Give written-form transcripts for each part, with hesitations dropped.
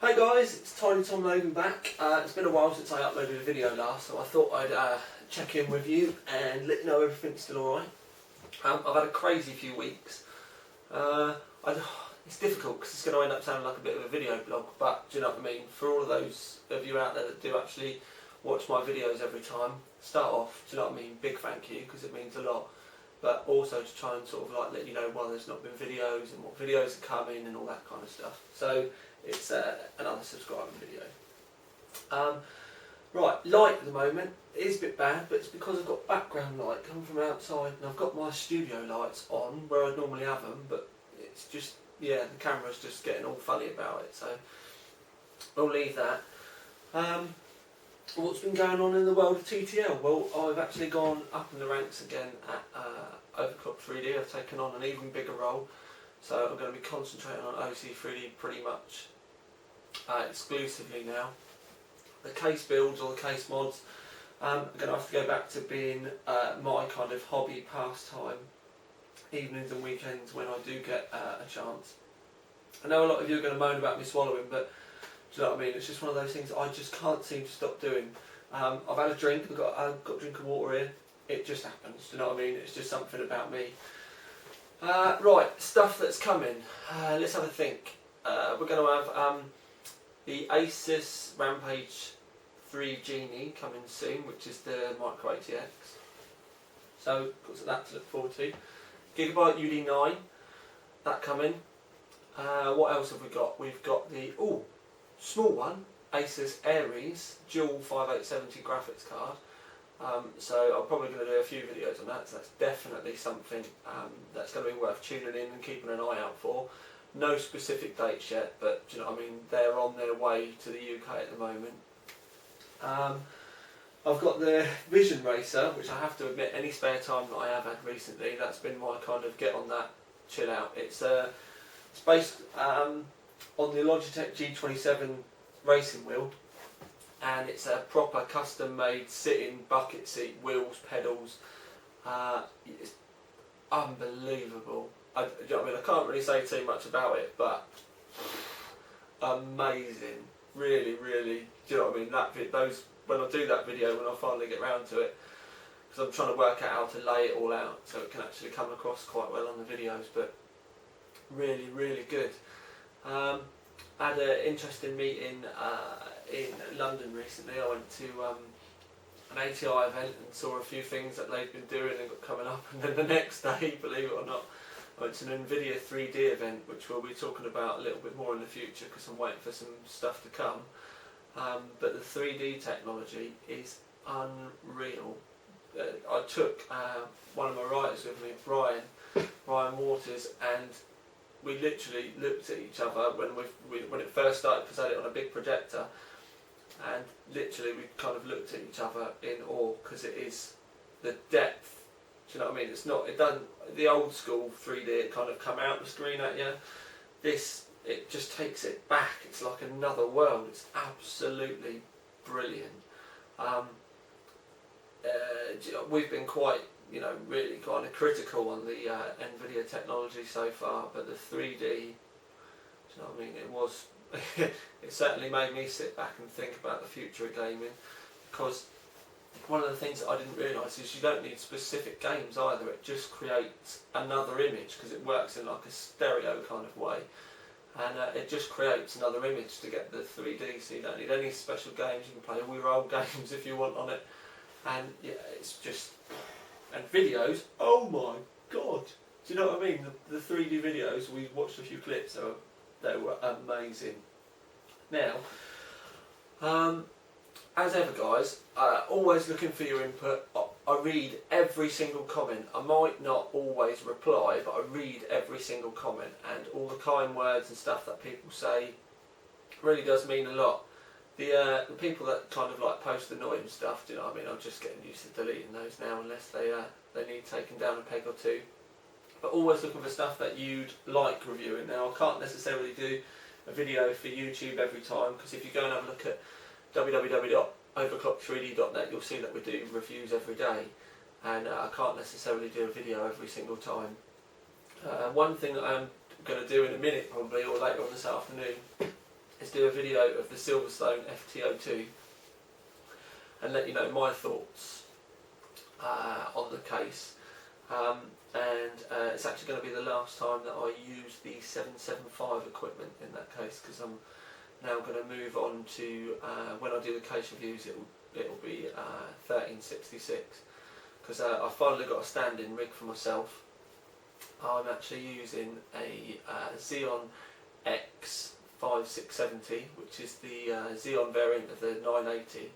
Hey guys, it's Tiny Tom Logan back. It's been a while since I uploaded a video last, so I thought I'd check in with you and let you know everything's still alright. I've had a crazy few weeks. It's difficult because it's going to end up sounding like a bit of a video blog, but do you know what I mean? For all of those of you out there that do actually watch my videos every time, start off, do you know what I mean? Big thank you, because it means a lot. But also to try and sort of like let you know why there's not been videos and what videos are coming and all that kind of stuff. So it's another subscribing video. Right, light at the moment is a bit bad, but it's because I've got background light coming from outside and I've got my studio lights on where I'd normally have them, but it's just, yeah, the camera's just getting all funny about it, so we'll leave that. What's been going on in the world of TTL? Well, I've actually gone up in the ranks again at Overclock 3D. I've taken on an even bigger role, so I'm going to be concentrating on OC3D pretty much exclusively now. The case builds or the case mods, I'm going to have to go back to being my kind of hobby pastime, evenings and weekends when I do get a chance. I know a lot of you are going to moan about me swallowing, but do you know what I mean? It's just one of those things I just can't seem to stop doing. I've had a drink, I've got a drink of water here, it just happens, do you know what I mean? It's just something about me. Right, stuff that's coming, let's have a think. We're going to have the Asus Rampage 3 Genie coming soon, which is the Micro ATX. So, got that to look forward to. Gigabyte UD9, that coming. What else have we got? We've got the small one, Asus Aries dual 5870 graphics card. So I'm probably going to do a few videos on that, so that's definitely something that's going to be worth tuning in and keeping an eye out for. No specific dates yet, but do you know what I mean, they're on their way to the UK at the moment. I've got the Vision Racer, which I have to admit, any spare time that I have had recently, that's been my kind of get on that, chill out. It's based on the Logitech G27 racing wheel, and it's a proper custom made sitting bucket seat, wheels, pedals. It's unbelievable. I can't really say too much about it, but amazing. Really, really, do you know what I mean? When I do that video, when I finally get round to it, because I'm trying to work out how to lay it all out so it can actually come across quite well on the videos, but really, really good. I had an interesting meeting in London recently. I went to an ATI event and saw a few things that they've been doing and got coming up, and then the next day, believe it or not, I went to an NVIDIA 3D event, which we'll be talking about a little bit more in the future because I'm waiting for some stuff to come. But the 3D technology is unreal. I took one of my writers with me, Brian Waters, and we literally looked at each other when it first started, because I had it on a big projector, and literally we kind of looked at each other in awe, because it is the depth. Do you know what I mean? It doesn't, the old school 3D, it kind of come out the screen at you. This, it just takes it back. It's like another world. It's absolutely brilliant. We've been quite, really kind of critical on the NVIDIA technology so far, but the 3D, do you know what I mean? It was, it certainly made me sit back and think about the future of gaming, because one of the things that I didn't realise is you don't need specific games either. It just creates another image, because it works in like a stereo kind of way, and it just creates another image to get the 3D, so you don't need any special games. You can play all your old games if you want on it, and yeah, it's just, and videos, oh my god, do you know what I mean? The 3D videos, we watched a few clips, they were amazing. Now, as ever guys, always looking for your input. I read every single comment. I might not always reply, but I read every single comment, and all the kind words and stuff that people say really does mean a lot. The people that kind of like post annoying stuff, do you know what I mean? I'm just getting used to deleting those now, unless they need taking down a peg or two. But always looking for stuff that you'd like reviewing. Now, I can't necessarily do a video for YouTube every time, because if you go and have a look at www.overclock3d.net, you'll see that we do reviews every day, and I can't necessarily do a video every single time. One thing that I'm going to do in a minute probably, or later on this afternoon, is do a video of the Silverstone FT02 and let you know my thoughts on the case. It's actually going to be the last time that I use the 775 equipment in that case, because I'm now going to move on to, when I do the case reviews, it'll be 1366, because I finally got a stand-in rig for myself. I'm actually using a Xeon X5670, which is the Xeon variant of the 980.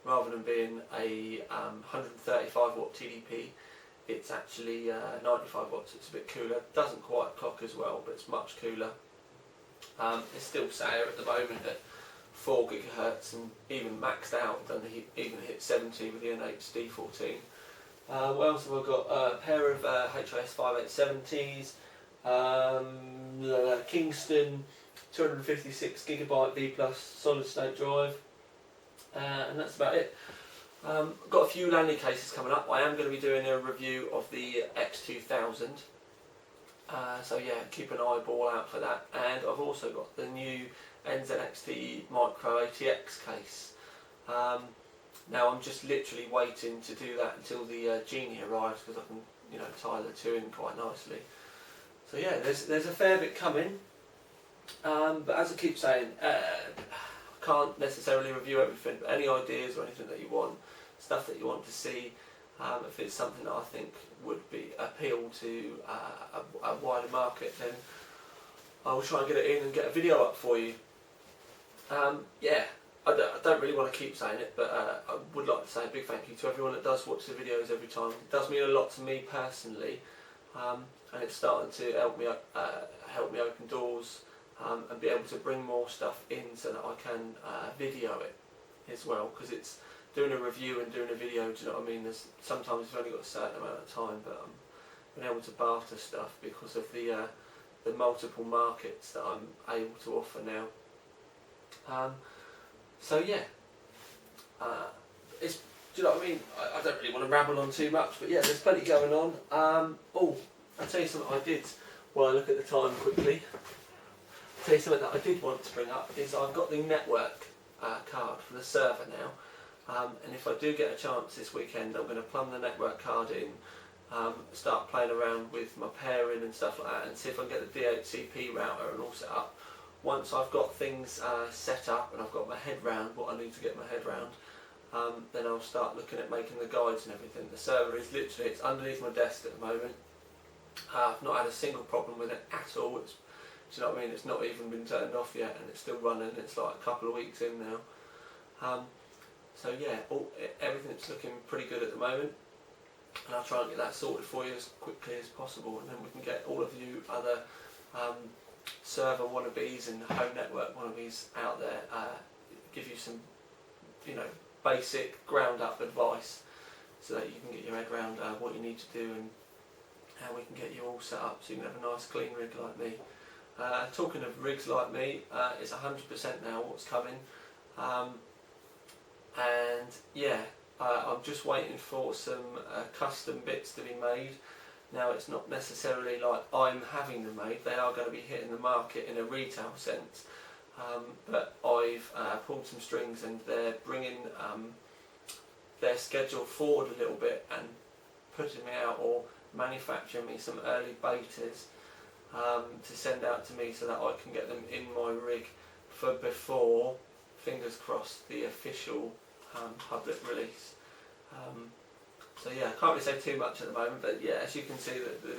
Rather than being a 135 watt TDP, it's actually 95 watts. It's a bit cooler. Doesn't quite clock as well, but it's much cooler. It's still sat here at the moment at 4 gigahertz and even maxed out. Doesn't even hit 70 with the NHD14. What else have I got? A pair of HIS 5870s, Kingston 256 gigabyte V Plus solid state drive, and that's about it. Got a few Lanley cases coming up. I am going to be doing a review of the X2000, so yeah, keep an eyeball out for that. And I've also got the new NZXT Micro ATX case. Now I'm just literally waiting to do that until the Genie arrives, because I can, you know, tie the two in quite nicely. So yeah, there's a fair bit coming. But as I keep saying, I can't necessarily review everything, but any ideas or anything that you want, stuff that you want to see, if it's something that I think would be appeal to a wider market, then I will try and get it in and get a video up for you. Yeah, I don't really want to keep saying it, but I would like to say a big thank you to everyone that does watch the videos every time. It does mean a lot to me personally, and it's starting to help me open doors, and be able to bring more stuff in so that I can video it as well, because it's doing a review and doing a video, do you know what I mean? There's sometimes you've only got a certain amount of time, but I'm being able to barter stuff because of the multiple markets that I'm able to offer now. So yeah, do you know what I mean? I don't really want to ramble on too much, but yeah, there's plenty going on. Oh, I'll tell you something I did while I look at the time quickly. I'll tell you something that I did want to bring up is I've got the network card for the server now. And if I do get a chance this weekend, I'm going to plumb the network card in, start playing around with my pairing and stuff like that, and see if I can get the DHCP router and all set up. Once I've got things set up and I've got my head round what I need to get my head round, then I'll start looking at making the guides and everything. The server is literally, it's underneath my desk at the moment. I've not had a single problem with it at all. Do you know what I mean? It's not even been turned off yet, and it's still running. It's like a couple of weeks in now. So yeah, everything's looking pretty good at the moment, and I'll try and get that sorted for you as quickly as possible, and then we can get all of you other server wannabes and home network wannabes out there, give you some, you know, basic ground up advice so that you can get your head around what you need to do and how we can get you all set up so you can have a nice clean rig like me. Talking of rigs like me, it's 100% now what's coming. And yeah, I'm just waiting for some custom bits to be made. Now it's not necessarily like I'm having them made, they are going to be hitting the market in a retail sense, but I've pulled some strings and they're bringing their schedule forward a little bit and putting me out or manufacturing me some early betas to send out to me so that I can get them in my rig for before, fingers crossed, the official public release. So yeah, I can't really say too much at the moment, but yeah, as you can see,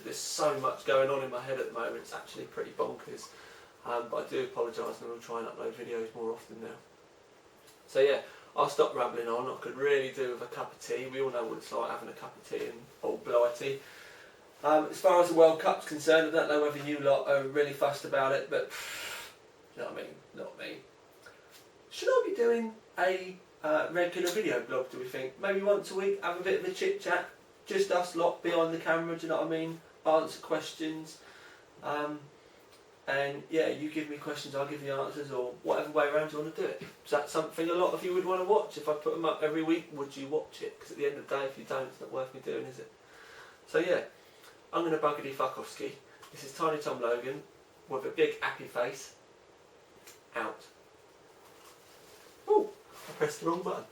there's so much going on in my head at the moment, it's actually pretty bonkers. But I do apologise, and I'll try and upload videos more often now. So yeah, I'll stop rambling on. I could really do with a cup of tea. We all know what it's like having a cup of tea and old blighty. As far as the World Cup's concerned, I don't know whether you lot are really fussed about it, but you know what I mean? Not me. Should I be doing a regular video blog, do we think? Maybe once a week, have a bit of a chit chat, just us lot behind the camera, do you know what I mean? Answer questions, and yeah, you give me questions, I'll give you answers, or whatever way around you want to do it. Is that something a lot of you would want to watch? If I put them up every week, would you watch it? Because at the end of the day, if you don't, it's not worth me doing, is it? So yeah, I'm going to buggity fuck off ski. This is Tiny Tom Logan with a big happy face, out. pressed the wrong button.